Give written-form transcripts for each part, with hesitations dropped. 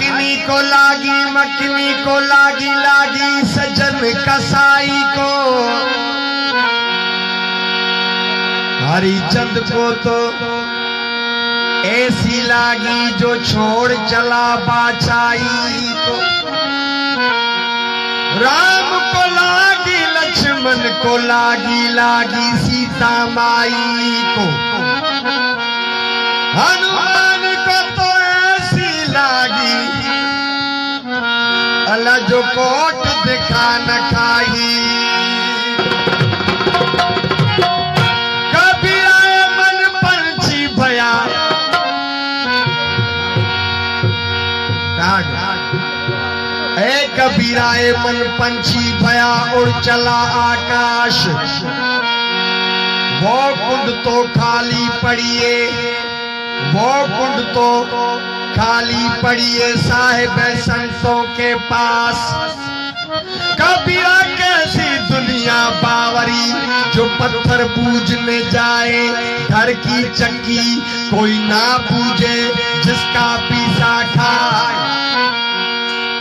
मकनी को लागी लागी सजन कसाई को। हरिचंद को तो ऐसी लागी जो छोड़ चला बाछाई को। राम को लागी लक्ष्मण को लागी सीता माई को। हनुमान को तो ऐसी लागी अल्लाह जो कोट दिखा न खाई। कभी आए मन पंछी भया कबीराए मन पंछी भया उड़ चला आकाश। वो कुंड तो खाली पड़िए, वो कुंड तो खाली पड़िए साहिब संतों के पास। कबीरा कैसी दुनिया बावरी जो पत्थर पूजने जाए। घर की चक्की कोई ना पूजे जिसका पीसा खाए।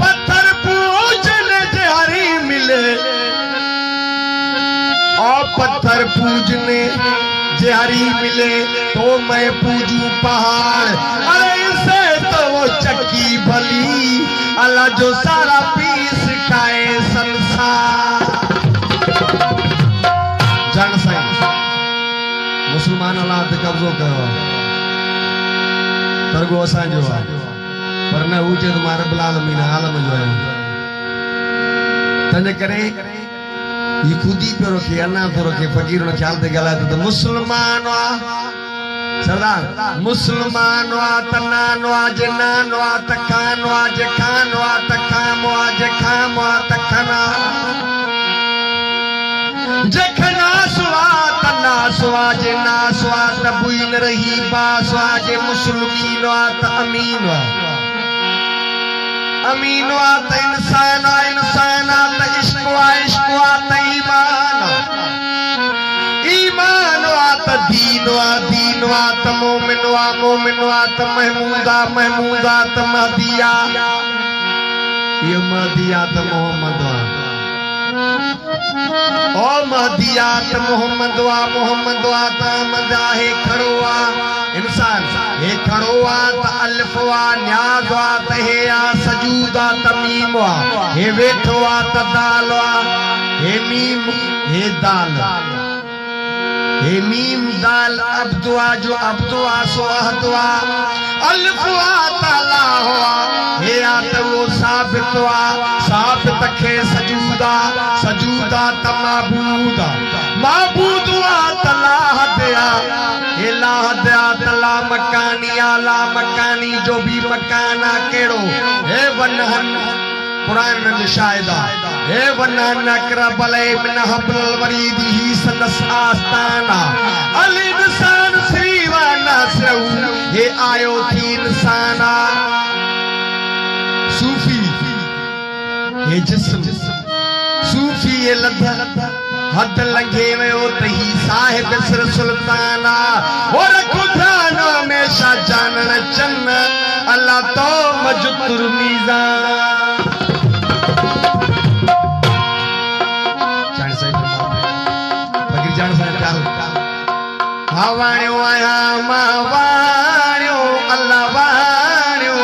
पत्थर पूजने जहरी मिले और पत्थर पूजने जहरी मिले तो मैं पूजू पहाड़। अरे इसे तो वो चक्की भली अल्लाह जो सारा पीस खाए संसार। जन साईं मुसलमान औलाद कब्जो कयो तरगो असांजो आहे पर न हुजे तो मारे बिलाल मीना आलम जो है। तने करे ये खुदी पे रखे अन्ना तो रखे फकीर ने ख्याल दे गला तो मुसलमान वा सरदार मुसलमान वा तनान वा जनान वा तखान वा जखान वा तखाम वा जखाम वा तखना जखना सुवा तना सुवा जना सुवा तबुइन रही बा सुवा जे मुस्लिमीन वा त अमीन वा। अमीन वा त इंसान वा इंसान त इश्क वा त ईमान वा त दीन वा त मोमिन वा त महमूदा त महदिया। ये महदिया त मोहम्मद वा ओ महदिया त मोहम्मद वा त अहमद आहे खड़ो वा इंसान हे खड़ो वा त अल्फ वा न्याज वा त हे आ सजूदा त मीम वा हे वेठो वा त दाल वा हे मीम हे दाल हे मीम दाल अब्दुआ जो अब्दुआ सो अहदुआ अल्फ वा त ला हुआ हे आ त वो साबित वा साबित खे सजूदा सजूदा त माबूद वा त लाह दया हे लाह दया त ला मकानी आला मकानी जो भी मकाना केड़ो हे वनहन कुरान में शायदा हे वनहन अकरब अलैहि मिन हब्ल वरीद ही सनस आस्ताना अल इंसान श्री व नसरहु हे आयो थी इंसाना। सूफी हे जिस्म सूफी ये लद हद लंघे वयो तही साहिब सिर सुल्ताना और खुदानो हमेशा जानन चन्न अल्लाह तो मजदुर मीज़ान। जान साईं फकीर जान साईं प्यारो हावाणियो आया मावाणियो अल्लाह वाणियो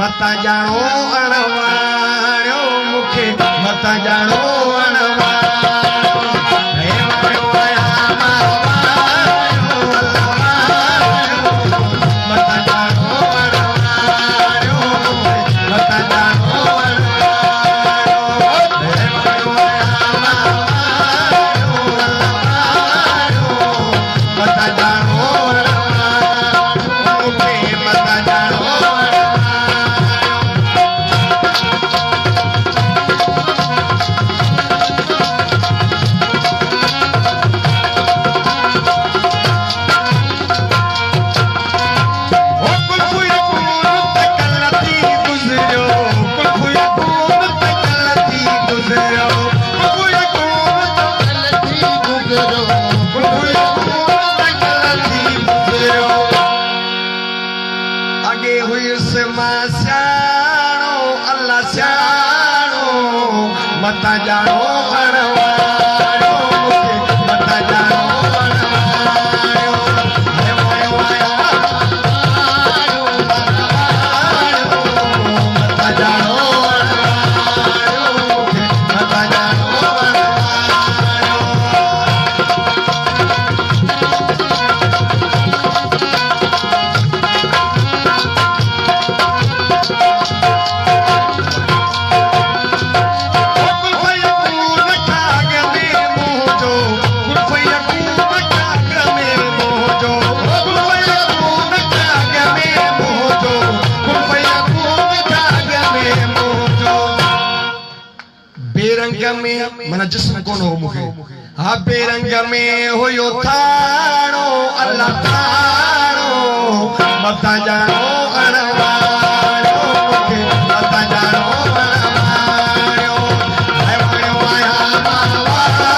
मता जानो अणवाणियो मुखे मता जानो अणवाणियो। अगे हुयुसि मां सियाणो अल्लाह सियाणो मता ॼाणो अणवाणो मता ॼाणो अणवाणो मता ॼाणो मता ॼाणो मन जिस्म कोन हो मूंखे हा बेरंग में हुयो थाणो अल्लाह थाणो मता ॼाणो अणवाणो मूंखे मता ॼाणो अणवाणो हाय वाणो आया वाणो अल्लाह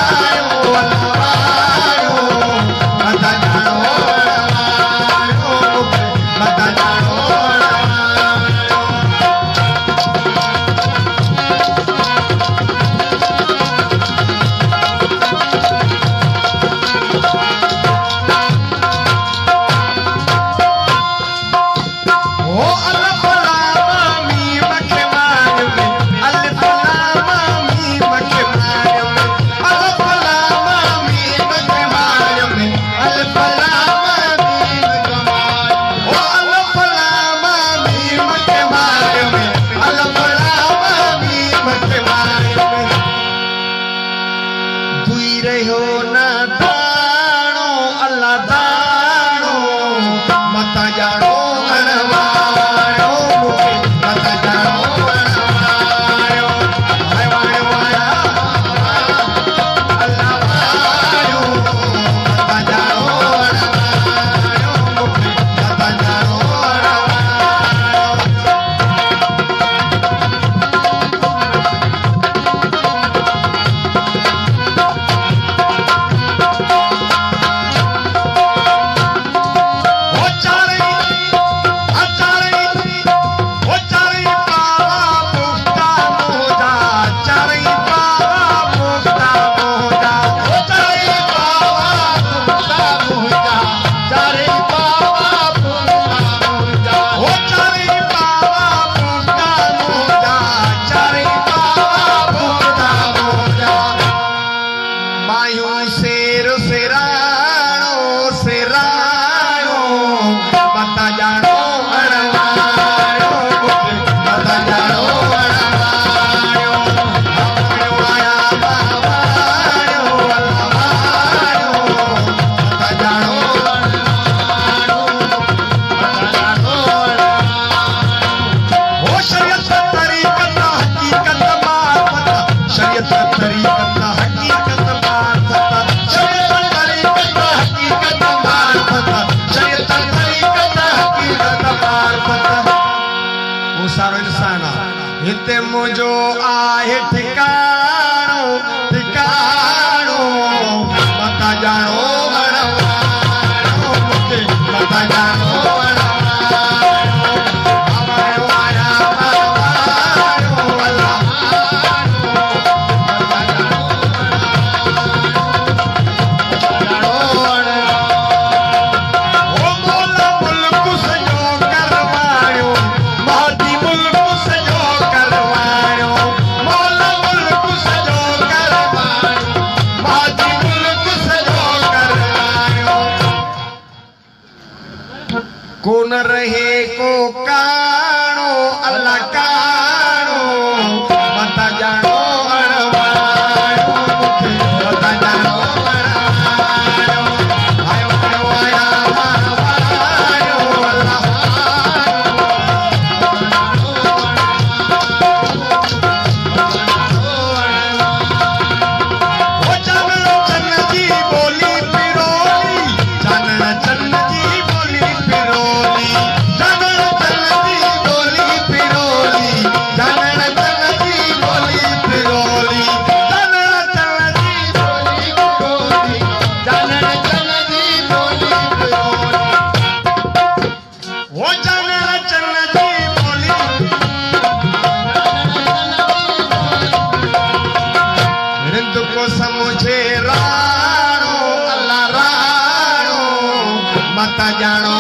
मता ॼाणो अणवाणो मूंखे मता ॼाणो हिते मुझो आहे ठिकाणो ठिकाणो मता ॼाणो अणवाणो मूंखे मता ॼाणो कोन रहे को काणो अल्लाह काणो मता ॼाणो अणवाणो मूंखे मता ॼाणो अणवाणो हाय वाणो आया वाणो अल्लाह ओ चानण चन्न जी बोली पिरोली चानण चन्न जी बोली पिरोली चानण चन्न जी बोली पिरोली चन जी बोली रिंद को समझे राणो अल्लाह राणो मत जानो